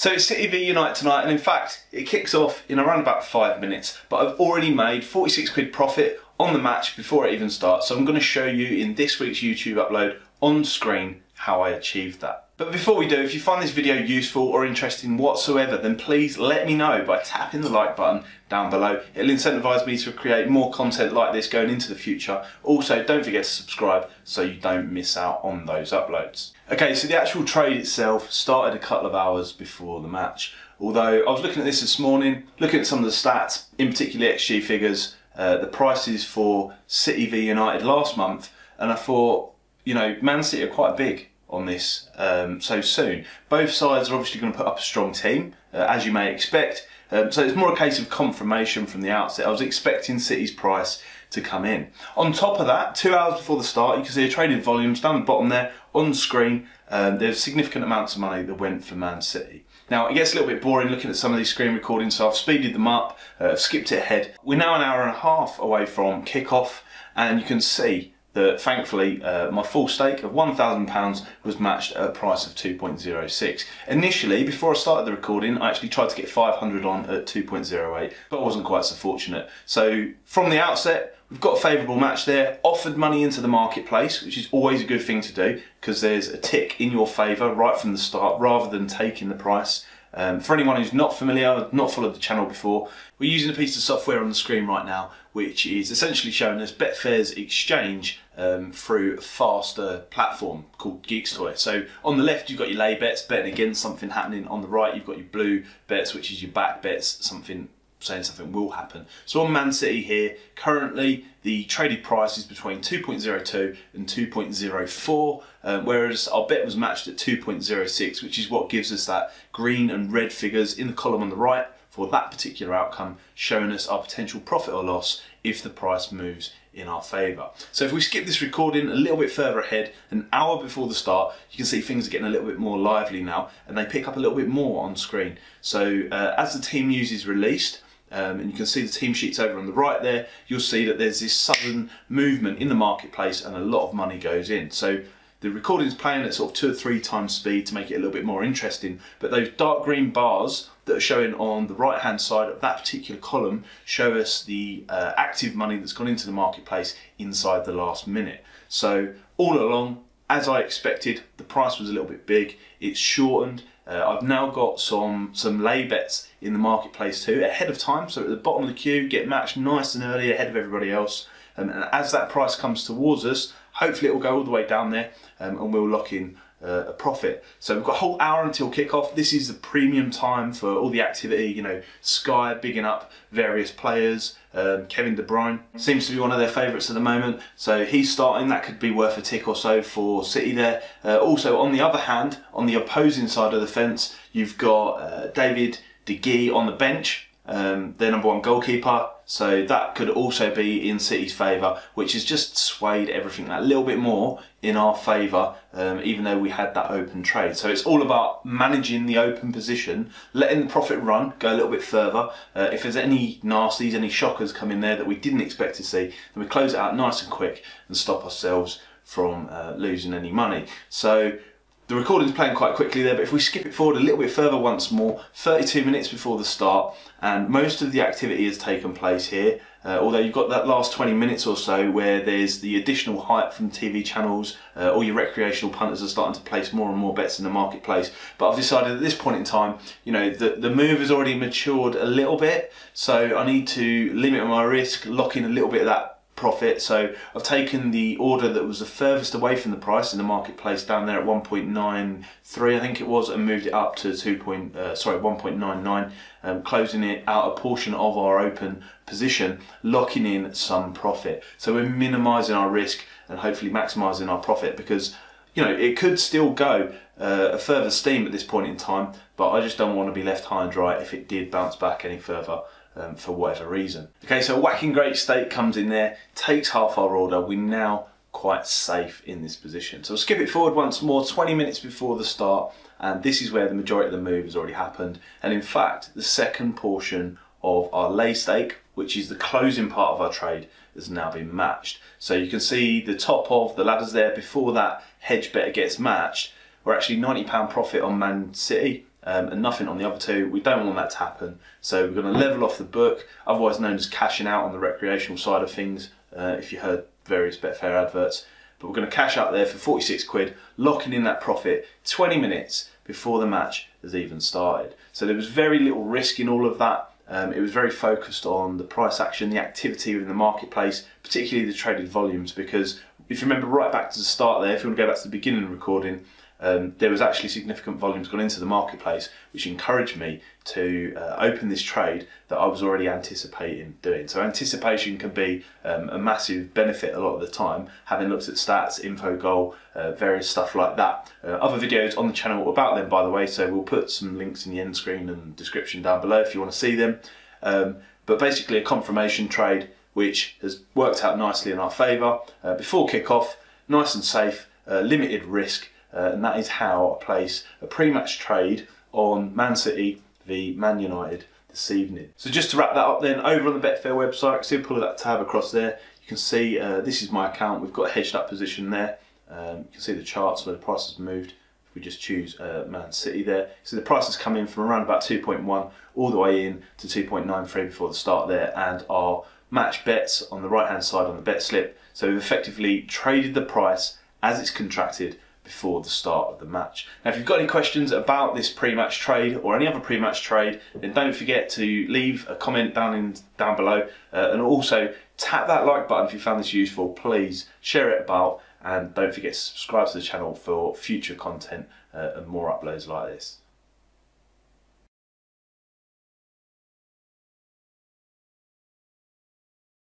So it's City v United tonight, and in fact it kicks off in around about 5 minutes, but I've already made 46 quid profit on the match before it even starts. So I'm going to show you in this week's YouTube upload on screen how I achieved that. But before we do, if you find this video useful or interesting whatsoever, then please let me know by tapping the like button down below. It'll incentivise me to create more content like this going into the future. Also, don't forget to subscribe so you don't miss out on those uploads. Okay, so the actual trade itself started a couple of hours before the match. Although I was looking at this morning, looking at some of the stats, in particular XG figures, the prices for City v United last month, and I thought, you know, Man City are quite big on this so soon. Both sides are obviously going to put up a strong team, as you may expect. So it's more a case of confirmation from the outset. I was expecting City's price to come in. On top of that, 2 hours before the start, you can see the trading volumes down the bottom there on screen. There's significant amounts of money that went for Man City. Now, it gets a little bit boring looking at some of these screen recordings, so I've speeded them up, skipped it ahead. We're now an hour and a half away from kick-off, and you can see that thankfully my full stake of £1,000 was matched at a price of 2.06. Initially, before I started the recording, I actually tried to get 500 on at 2.08, but I wasn't quite so fortunate. So from the outset, we've got a favourable match there, offered money into the marketplace, which is always a good thing to do because there's a tick in your favour right from the start rather than taking the price. For anyone who's not familiar, not followed the channel before, we're using a piece of software on the screen right now which is essentially showing us Betfair's exchange through a faster platform called Geekstoy. So on the left you've got your lay bets, betting against something happening. On the right you've got your blue bets, which is your back bets, saying something will happen. So on Man City here, currently the traded price is between 2.02 and 2.04, whereas our bet was matched at 2.06, which is what gives us that green and red figures in the column on the right for that particular outcome, showing us our potential profit or loss if the price moves in our favour. So if we skip this recording a little bit further ahead, an hour before the start, you can see things are getting a little bit more lively now, and they pick up a little bit more on screen. So as the team news is released, and you can see the team sheets over on the right there, you'll see that there's this sudden movement in the marketplace and a lot of money goes in. So the recording's playing at sort of 2 or 3 times speed to make it a little bit more interesting, but those dark green bars that are showing on the right hand side of that particular column show us the active money that's gone into the marketplace inside the last minute. So all along, as I expected, the price was a little bit big, it's shortened. I've now got some lay bets in the marketplace too, ahead of time, so at the bottom of the queue, get matched nice and early ahead of everybody else. And as that price comes towards us, hopefully it will go all the way down there and we'll lock in a profit. So we've got a whole hour until kickoff. This is the premium time for all the activity. You know, Sky bigging up various players. Kevin De Bruyne seems to be one of their favourites at the moment, so he's starting. That could be worth a tick or so for City there. Also, on the other hand, on the opposing side of the fence, you've got David De Gea on the bench, their #1 goalkeeper. So that could also be in City's favour, which has just swayed everything that little bit more in our favour, even though we had that open trade. So it's all about managing the open position, letting the profit run, go a little bit further. If there's any nasties, any shockers come in there that we didn't expect to see, then we close it out nice and quick and stop ourselves from losing any money. So the recording's playing quite quickly there, but if we skip it forward a little bit further once more, 32 minutes before the start, and most of the activity has taken place here, although you've got that last 20 minutes or so where there's the additional hype from TV channels, all your recreational punters are starting to place more and more bets in the marketplace. But I've decided at this point in time, you know, the move has already matured a little bit, so I need to limit my risk, lock in a little bit of that profit. So I've taken the order that was the furthest away from the price in the marketplace down there at 1.93 I think it was, and moved it up to 1.99, closing it out a portion of our open position, locking in some profit. So we're minimising our risk and hopefully maximising our profit, because you know it could still go a further steam at this point in time, but I just don't want to be left high and dry if it did bounce back any further. For whatever reason. Okay, so a whacking great stake comes in there, takes half our order. We're now quite safe in this position. So I'll skip it forward once more, 20 minutes before the start, and this is where the majority of the move has already happened. And in fact, the second portion of our lay stake, which is the closing part of our trade, has now been matched. So you can see the top of the ladders there before that hedge better gets matched. We're actually £90 profit on Man City. and nothing on the other two. We don't want that to happen, so we're going to level off the book, otherwise known as cashing out on the recreational side of things, if you heard various Betfair adverts. But we're going to cash out there for 46 quid, locking in that profit 20 minutes before the match has even started. So there was very little risk in all of that. It was very focused on the price action, the activity in the marketplace, particularly the traded volumes, because if you remember right back to the start there, if you want to go back to the beginning of the recording, there was actually significant volumes gone into the marketplace, which encouraged me to open this trade that I was already anticipating doing. So anticipation can be a massive benefit a lot of the time, having looked at stats, info goal, various stuff like that. Other videos on the channel about them, by the way, so we'll put some links in the end screen and description down below if you want to see them. But basically a confirmation trade which has worked out nicely in our favour. Before kick-off, nice and safe, limited risk, and that is how I place a pre-match trade on Man City v Man United this evening. So just to wrap that up then, over on the Betfair website, simply that tab across there, you can see this is my account. We've got a hedged up position there. You can see the charts where the price has moved. If we just choose Man City there, so the price has come in from around about 2.1 all the way in to 2.93 before the start there, and our match bets on the right hand side on the bet slip. So we've effectively traded the price as it's contracted before the start of the match. Now if you've got any questions about this pre-match trade or any other pre-match trade, then don't forget to leave a comment down below, and also tap that like button if you found this useful. Please share it about, and don't forget to subscribe to the channel for future content and more uploads like this.